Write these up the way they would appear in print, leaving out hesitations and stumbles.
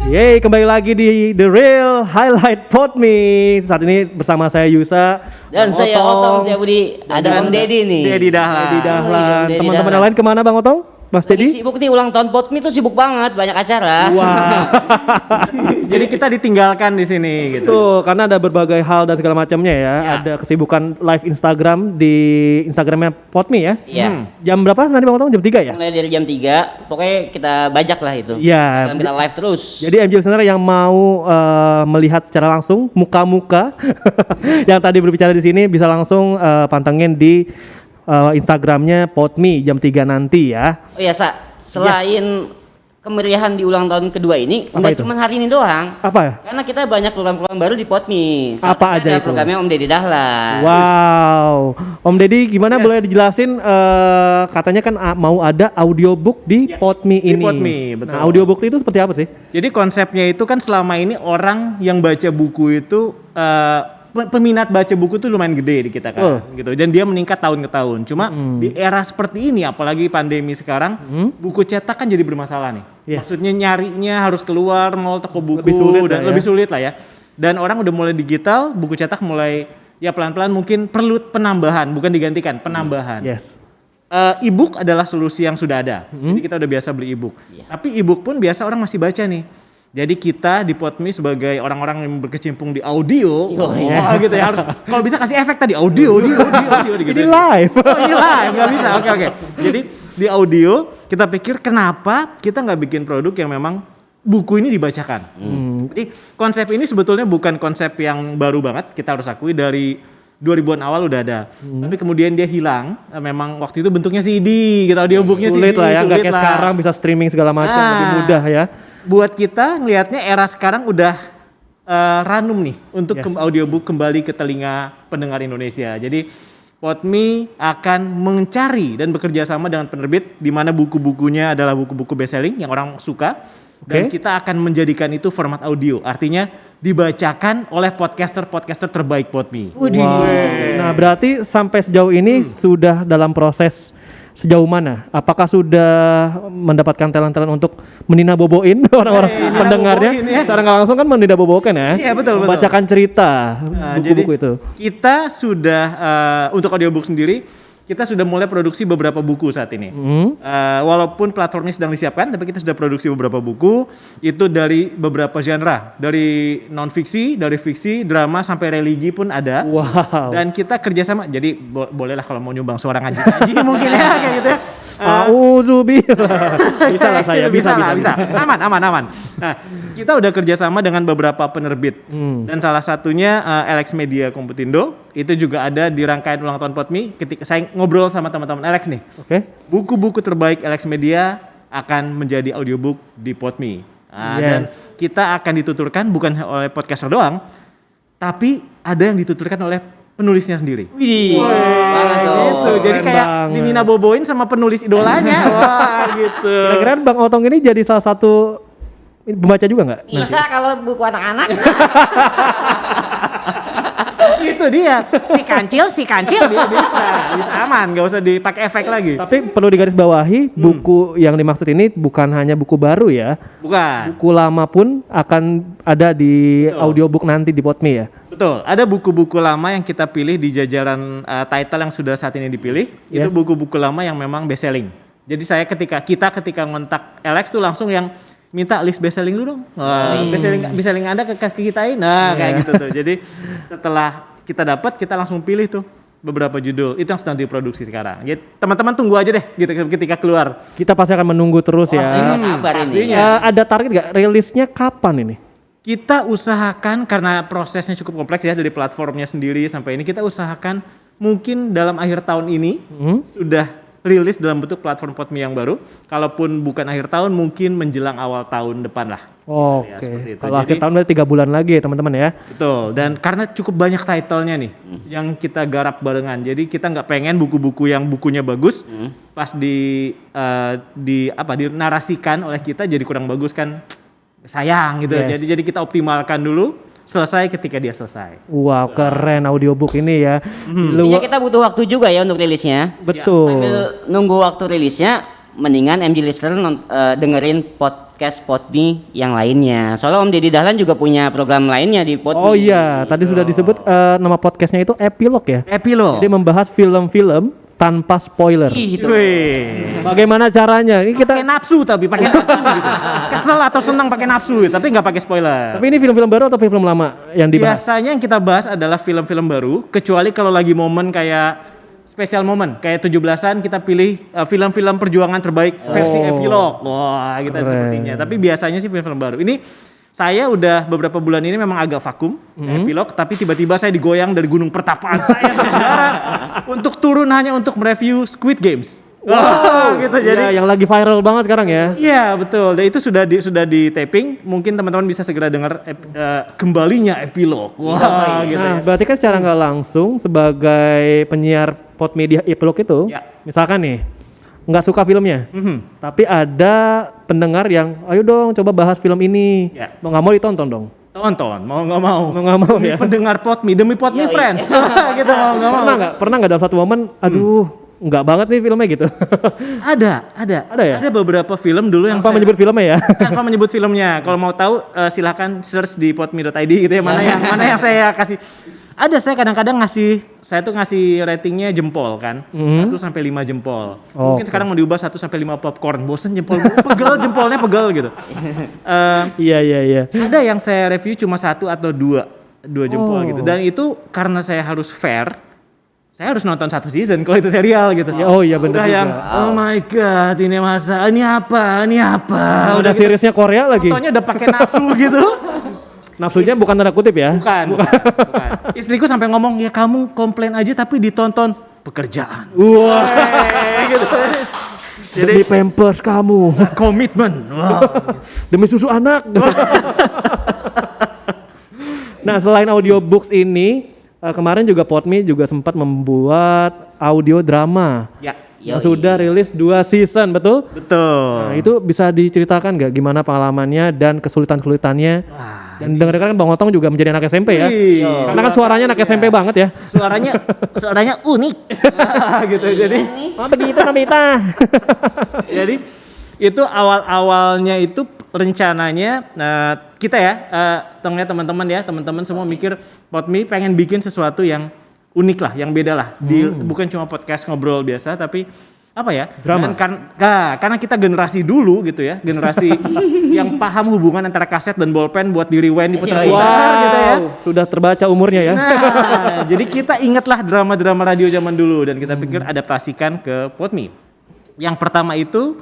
Yeay, kembali lagi di The Real Highlight Podme. Saat ini bersama saya Yusa Dan saya Otong, saya Budi. Ada Bang Dedi nih. Dedi Dahlan. Dedi Dahlan. Dedi Teman-teman Dahlan. lain kemana Bang Otong? Mas Lagi Dedi? sibuk nih ulang tahun Podme tuh sibuk banget, banyak acara. Wah. Jadi kita ditinggalkan di sini gitu. Tuh, karena ada berbagai hal dan segala macamnya ya. Ya. Ada kesibukan live Instagram di Instagramnya Podme ya. Iya. Jam berapa nanti Bang Otong? Jam 3 ya? Mulai dari jam 3, pokoknya kita bajak lah itu. Iya. Sekarang kita live terus. Jadi MJ listener yang mau melihat secara langsung muka-muka yang tadi berbicara di sini bisa langsung pantengin di Instagramnya Podme jam 3 nanti ya. Oh iya, selain kemeriahan di ulang tahun kedua ini, Apa nggak itu? cuma hari ini doang. Apa ya? Karena kita banyak program-program baru di Podme. Salah Apa satunya aja ada itu? programnya Om Dedi Dahlan. Wow, Om Deddy gimana boleh dijelasin katanya kan mau ada audiobook di Podme di ini. Podme, betul. Nah, audiobook itu seperti apa sih? Jadi konsepnya itu kan selama ini orang yang baca buku itu peminat baca buku tuh lumayan gede di kita kan, gitu. Dan dia meningkat tahun ke tahun. Cuma di era seperti ini, apalagi pandemi sekarang, buku cetak kan jadi bermasalah nih. Yes. Maksudnya nyarinya harus keluar mall toko buku Lebih sulit dan lah ya. lebih sulit lah ya. Dan orang udah mulai digital, buku cetak mulai ya pelan-pelan mungkin perlu penambahan, bukan digantikan, penambahan. Yes. E-book adalah solusi yang sudah ada. Jadi kita udah biasa beli e-book. Tapi e-book pun biasa orang masih baca nih. Jadi kita di Podme sebagai orang-orang yang berkecimpung di audio, gitu ya harus kalau bisa kasih efek tadi audio gitu. Ini live. Oh, ini live, nggak bisa. Oke. Jadi di audio kita pikir kenapa kita nggak bikin produk yang memang buku ini dibacakan. Jadi konsep ini sebetulnya bukan konsep yang baru banget, kita harus akui dari 2000-an awal udah ada. Tapi kemudian dia hilang, memang waktu itu bentuknya CD gitu, audiobooknya Sulit CD. lah ya, nggak sulit kayak lah. sekarang bisa streaming segala macam, Nah. lebih mudah ya. Buat kita ngelihatnya era sekarang udah ranum nih untuk Yes. audiobook kembali ke telinga pendengar Indonesia. Jadi Podme akan mencari dan bekerja sama dengan penerbit di mana buku-bukunya adalah buku-buku best-selling yang orang suka. Dan Oke. kita akan menjadikan itu format audio. Artinya dibacakan oleh podcaster-podcaster terbaik Podme. Wow. Nah, berarti sampai sejauh ini sudah dalam proses sejauh mana? Apakah sudah mendapatkan talent-talent untuk meninaboboin orang-orang pendengarnya? ninaboboin, ya. Secara nggak langsung kan meninabobokan ya? Iya, betul. Membacakan cerita Nah, buku-buku jadi itu. kita sudah untuk audiobook sendiri kita sudah mulai produksi beberapa buku saat ini. Walaupun platformnya sedang disiapkan, tapi kita sudah produksi beberapa buku itu dari beberapa genre, dari non fiksi, dari fiksi, drama sampai religi pun ada. Wow. Dan kita kerjasama, jadi bolehlah kalau mau nyumbang suara ngaji mungkin ya kayak gitu ya. Auzubillah. Bisa lah saya, bisa. Aman. Nah, kita udah kerjasama dengan beberapa penerbit dan salah satunya Alex Media Komputindo itu juga ada di rangkaian ulang tahun Podme. Ketika saya ngobrol sama teman-teman Alex nih, Oke. buku-buku terbaik Alex Media akan menjadi audiobook di Podme. Dan kita akan dituturkan bukan oleh podcaster doang, tapi ada yang dituturkan oleh penulisnya sendiri. Wih, banget dong. Gitu. Jadi keren kayak banget. dininaboboin sama penulis idolanya. Wah, gitu. Kira-kira Bang Otong ini jadi salah satu pembaca juga nggak? Bisa kalau buku anak-anak. Itu dia. Si kancil bisa aman, nggak usah dipakai efek lagi. Tapi perlu digarisbawahi, buku yang dimaksud ini bukan hanya buku baru ya. Bukan. Buku lama pun akan ada di audiobook nanti di Podme ya. Betul, ada buku-buku lama yang kita pilih di jajaran title yang sudah saat ini dipilih. Itu Yes. buku-buku lama yang memang best selling. Jadi saya ketika ngontak Alex tuh langsung yang minta list best selling dulu dong. Best selling Anda ke kita ini. Nah, kayak gitu tuh. Jadi setelah kita dapat, kita langsung pilih tuh beberapa judul. Itu yang sedang diproduksi sekarang. Jadi teman-teman tunggu aja deh gitu ketika keluar. Kita pasti akan menunggu terus Saya ya. nggak sabar ini. pastinya. Ada target nggak rilisnya kapan ini? Kita usahakan karena prosesnya cukup kompleks ya dari platformnya sendiri sampai ini, kita usahakan mungkin dalam akhir tahun ini sudah rilis dalam bentuk platform Podme yang baru. Kalaupun bukan akhir tahun mungkin menjelang awal tahun depan lah. Oke. Ya, seperti itu. Kalau akhir Jadi- tahun berarti 3 bulan lagi ya teman-teman ya. Betul, dan karena cukup banyak title-nya nih yang kita garap barengan. Jadi kita nggak pengen buku-buku yang bukunya bagus pas dinarasikan oleh kita jadi kurang bagus kan, sayang gitu. Yes. Jadi kita optimalkan dulu, selesai ketika dia selesai. Wow, keren audiobook ini ya. Intinya kita butuh waktu juga ya untuk rilisnya. Betul. Sambil nunggu waktu rilisnya, mendingan MG listener dengerin podcast Podme yang lainnya. Soalnya Om Deddy Dahlan juga punya program lainnya di Podme. Oh iya, tadi sudah disebut nama podcastnya itu Epilog ya. Epilog. Jadi membahas film-film tanpa spoiler. Ih, itu. Wih. Bagaimana caranya? Ini Pakai kita nafsu tapi pakai nafsu gitu. Kesel atau senang pakai nafsu tapi nggak pakai spoiler. tapi ini film-film baru atau film lama yang dibahas? Biasanya yang kita bahas adalah film-film baru, kecuali kalau lagi momen kayak spesial momen, kayak 17-an kita pilih film-film perjuangan terbaik versi epilog. Wah, gitu Keren. sepertinya. Tapi biasanya sih film-film baru. Ini saya udah beberapa bulan ini memang agak vakum epilog, tapi tiba-tiba saya digoyang dari gunung pertapaan saya saudara untuk turun hanya untuk mereview Squid Games. Wah, gitu jadi. Ya, yang lagi viral banget sekarang ya. Iya betul, dan itu sudah di taping. Mungkin teman-teman bisa segera dengar kembalinya epilog. Wah, gitu Nah, ya. berarti kan secara nggak langsung sebagai penyiar Podmedia Epilog itu, Ya. misalkan nih nggak suka filmnya, Mhm. tapi ada pendengar yang, ayo dong coba bahas film ini, Ya. mau nggak mau ditonton dong. Tonton, mau nggak mau. Mau nggak mau Demi ya. pendengar demi Podme Yoi. friends. Gitu mau nggak mau. Pernah nggak dalam satu momen, aduh nggak banget nih filmnya gitu. Ada. Ada ya? Ada beberapa film dulu yang Tanpa menyebut filmnya ya. tanpa menyebut filmnya. Kalau mau tahu silahkan search di podme.id gitu ya, mana yang saya kasih. Ada, saya kadang-kadang saya tuh ngasih ratingnya jempol kan. 1 sampai 5 jempol. Mungkin Oke. sekarang mau diubah 1 sampai 5 popcorn. Bosen jempolnya pegel gitu. Iya. Ada yang saya review cuma 1 atau 2 jempol gitu. Dan itu karena saya harus fair, saya harus nonton 1 season kalau itu serial gitu. Ya, oh iya bener Udah juga. yang oh my god, ini masa ini apa? Udah seriesnya Korea lagi. Fotonya udah pakai nafsu gitu. Nafsunya bukan tanda kutip ya. Bukan. Istriku sampai ngomong, "Ya kamu komplain aja tapi ditonton pekerjaan." Wah, gitu. demi pampers kamu, Komitmen. Wow. demi susu anak. Nah, selain audiobooks ini, kemarin juga Podme juga sempat membuat audio drama. Ya, Yang sudah rilis 2 season, betul? betul. Nah, itu bisa diceritakan nggak gimana pengalamannya dan kesulitan-kesulitannya? Dan dengar-dengar kan Bang Otong juga menjadi anak SMP ya? Iya. Karena kan suaranya anak SMP banget ya. Suaranya unik. gitu. Jadi Oh begitu Nobita. Jadi itu awal-awalnya itu rencananya kita ya teman-teman semua mikir Podme pengen bikin sesuatu yang unik lah, yang beda lah. Bukan cuma podcast ngobrol biasa tapi apa ya? Drama. Dan karena kita generasi dulu gitu ya, generasi yang paham hubungan antara kaset dan bolpen buat di rewind diputar Wow, gitu ya. sudah terbaca umurnya ya. Nah, jadi kita ingatlah drama-drama radio zaman dulu dan kita pikir adaptasikan ke Podme. Yang pertama itu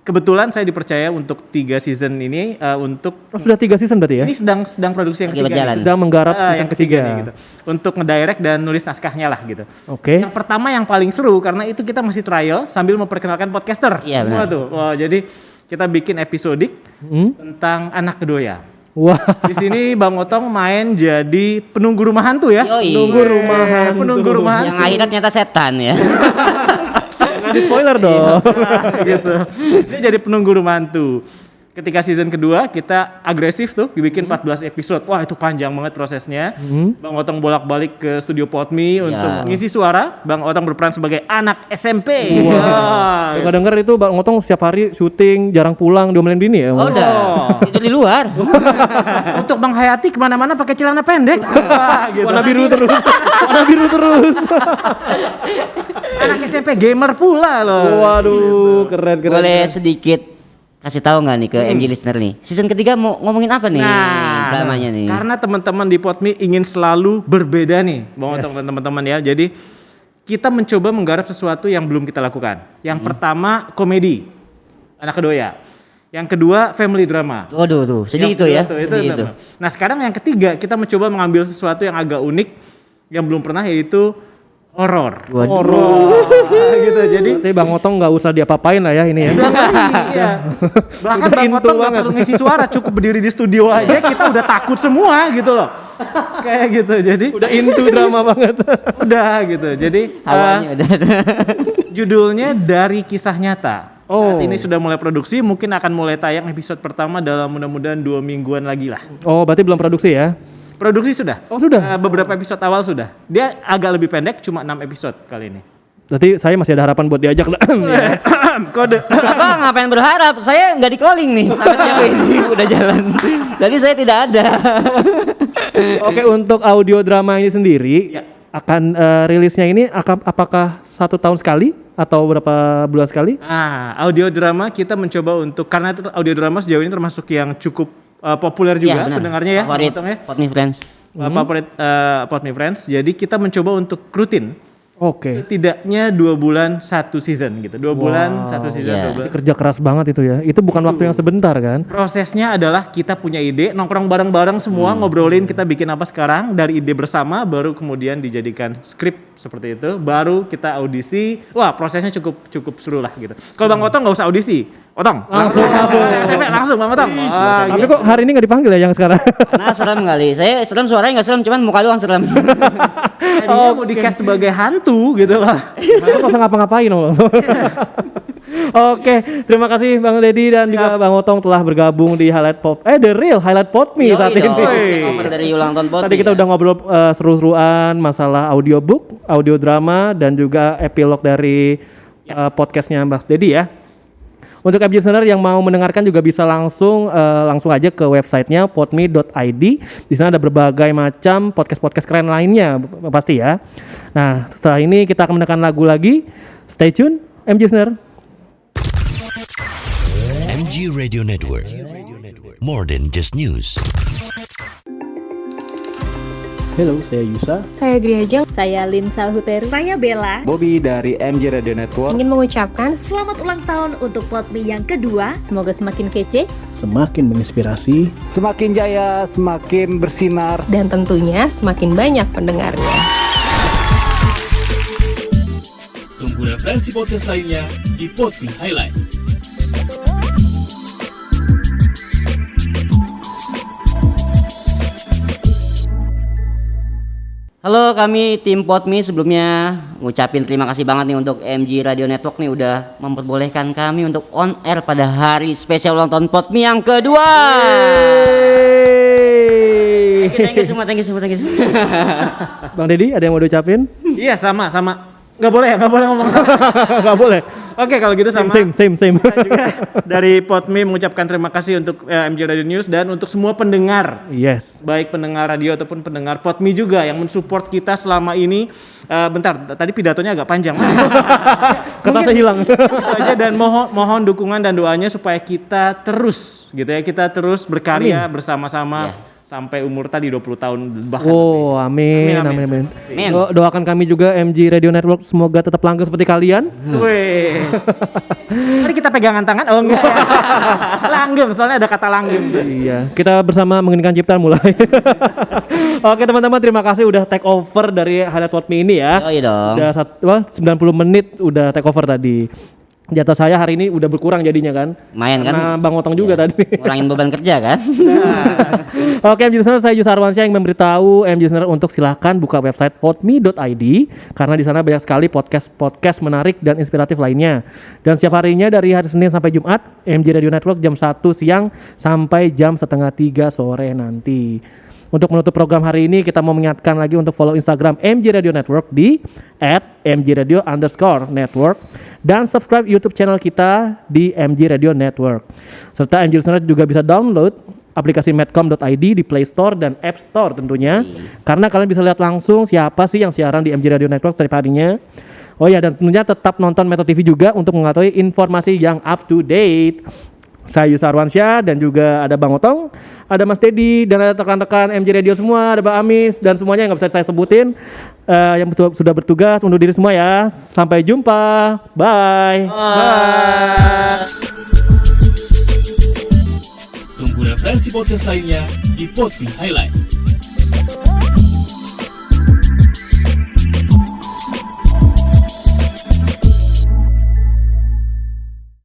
kebetulan saya dipercaya untuk 3 season ini untuk Oh, sudah 3 season berarti ya? ini sedang produksi yang Lagi ketiga. berjalan. nih. Sedang menggarap season Yang ketiga. nih, gitu. Untuk ngedirect dan nulis naskahnya lah gitu. Oke. Yang pertama yang paling seru karena itu kita masih trial sambil memperkenalkan podcaster. Iya, benar. Semua tuh. Wah, jadi kita bikin episodik Hmm? tentang anak kedoya. Wah, Di sini Bang Otong main jadi penunggu rumah hantu ya. Yoi. Penunggu rumah hantu. Penunggu rumah hantu. Yang akhirnya ternyata setan ya. jangan di spoiler dong. gitu. Dia jadi penunggu rumah hantu. Ketika season kedua kita agresif tuh dibikin 14 episode. Wah, itu panjang banget prosesnya. Bang Otong bolak-balik ke studio Podme untuk ngisi suara. Bang Otong berperan sebagai anak SMP. Wah. Dengar-dengar itu Bang Otong setiap hari syuting, jarang pulang, diomelin bini ya. Oh, udah. Itu di luar. Untuk Bang Hayati kemana-mana pakai celana pendek. Wah, gitu. Warna biru terus. Warna biru terus. Anak SMP gamer pula loh. Waduh, keren. Boleh sedikit kasih tahu nggak nih ke MG listener nih? Season ketiga mau ngomongin apa nih dramanya nih? Karena teman-teman di Podme ingin selalu berbeda nih, Bang Otong dan teman-teman ya. Jadi kita mencoba menggarap sesuatu yang belum kita lakukan. Yang pertama komedi, anak kedoya. Yang kedua family drama. Waduh tuh, sedih itu ya. Sedih itu. Nah sekarang yang ketiga kita mencoba mengambil sesuatu yang agak unik, yang belum pernah yaitu horor. Waduh. Gitu. Jadi Berarti Bang Otong nggak usah diapa-apain lah ya ini ya. iya. Bahkan Udah Bang into Otong nggak banget. perlu ngisi suara, cukup berdiri di studio aja kita udah takut semua gitu loh. Kayak gitu. Jadi Udah into drama banget. udah gitu. Jadi Hawanya udah. judulnya Dari Kisah Nyata. Oh. Saat ini sudah mulai produksi, mungkin akan mulai tayang episode pertama dalam mudah-mudahan 2 mingguan lagi lah. Oh, berarti belum produksi ya? Produksi sudah. Oh, sudah. Beberapa episode awal sudah. Dia agak lebih pendek, cuma 6 episode kali ini. Berarti saya masih ada harapan buat diajak. Ya. Kode. Bapak ngapain berharap? Saya nggak di calling nih sampai sejauh ini udah jalan. Jadi saya tidak ada. Oke, untuk audio drama ini sendiri akan rilisnya ini apakah 1 tahun sekali atau berapa bulan sekali? Audio drama kita mencoba untuk, karena audio drama sejauh ini termasuk yang cukup populer juga Iya, benar. pendengarnya ya. Favorit Bang Otong ya. Pod Me Friends. Favorit Pod Me Friends. Jadi kita mencoba untuk rutin. Oke. Setidaknya 2 bulan 1 season gitu. 2 bulan 1 season. Iya. 2 bulan. Kerja keras banget itu ya. Itu bukan waktu yang sebentar kan? Prosesnya adalah kita punya ide, nongkrong bareng-bareng semua, ngobrolin kita bikin apa sekarang, dari ide bersama baru kemudian dijadikan skrip seperti itu, baru kita audisi. Wah, prosesnya cukup seru lah gitu. Kalau Bang Otong nggak usah audisi. Otong, Langsung. SMP langsung Bang Otong. Wah, Tapi kok hari ini nggak dipanggil ya yang sekarang? Nah serem kali. Saya serem, suaranya nggak serem, cuman muka doang serem. dia mau di-cast sebagai hantu gitu loh. Lu nggak usah ngapa-ngapain Om. Oke, terima kasih Bang Deddy dan juga Bang Otong telah bergabung di Highlight Pop. The Real Highlight Pop Me saat ini. Takeover dari ulang tahun Pod Tadi Me, kita ya. udah ngobrol seru-seruan masalah audiobook, audio drama, dan juga epilog dari podcastnya Mas Deddy ya. Untuk MG listener yang mau mendengarkan juga bisa langsung aja ke websitenya podme.id. Di sana ada berbagai macam podcast keren lainnya pasti ya. Nah, setelah ini kita akan mendengarkan lagu lagi. Stay tune, MG listener. MG Radio Network. More than just news. Halo, saya Yusa. Saya Griajeng Saya Lin Salhuter. Saya Bella, Bobby dari MG Radio Network. ingin mengucapkan selamat ulang tahun untuk Pod Me yang kedua. Semoga semakin kece. Semakin menginspirasi. Semakin jaya, semakin bersinar. dan tentunya semakin banyak pendengarnya. Tunggu referensi podcast lainnya di Pod Me Highlight. Halo, kami tim Pod Me sebelumnya ngucapin terima kasih banget nih untuk MG Radio Network nih udah memperbolehkan kami untuk on air pada hari spesial ulang tahun Pod Me yang kedua. Thank you semua. Bang Deddy, ada yang mau diucapin? Iya, sama. Nggak boleh ngomong. Nggak boleh. Oke, kalau gitu sama. Same. Kita juga dari Podme mengucapkan terima kasih untuk MG Radio News dan untuk semua pendengar. Yes. Baik pendengar radio ataupun pendengar Podme juga yang mensupport kita selama ini. Bentar, tadi pidatonya agak panjang. Kertasnya hilang. Itu aja, dan mohon dukungan dan doanya supaya kita terus gitu ya, kita terus berkarya bersama-sama sampai umur tadi 20 tahun bahkan. Oh, amin. Amin. Doakan kami juga MG Radio Network semoga tetap langgeng seperti kalian. Wes. Mari kita pegangan tangan. Oh enggak. Langgeng, soalnya ada kata langgeng. Iya, kita bersama mengeningkan ciptaan mulai. Oke teman-teman, terima kasih udah take over dari Highlight Pod Me ini ya. Oh iya dong. Udah 90 menit udah take over tadi. Jatah saya hari ini udah berkurang jadinya kan. Lumayan kan? Karena Bang Otong juga tadi. Ngurangin beban kerja kan? Oke, MG listener, saya Yusar Arwansyah yang memberitahu MG listener untuk silahkan buka website podme.id karena di sana banyak sekali podcast menarik dan inspiratif lainnya. Dan setiap harinya dari hari Senin sampai Jumat, MG Radio Network jam 1 siang sampai jam 2:30 sore nanti. Untuk menutup program hari ini, kita mau mengingatkan lagi untuk follow Instagram MG Radio Network di @mgradio_network dan subscribe YouTube channel kita di MG Radio Network. Serta MG listener juga bisa download aplikasi medcom.id di Play Store dan App Store tentunya. Karena kalian bisa lihat langsung siapa sih yang siaran di MG Radio Network setiap harinya. Oh ya, dan tentunya tetap nonton Metro TV juga untuk mengetahui informasi yang up to date. Saya Yusar Arwansyah dan juga ada Bang Otong, ada Mas Deddy dan ada rekan-rekan MG Radio semua, ada Bang Amis dan semuanya yang nggak bisa saya sebutin yang sudah bertugas undur diri semua ya. Sampai jumpa, bye. Tunggu referensi podcast lainnya di Pod Me Highlight.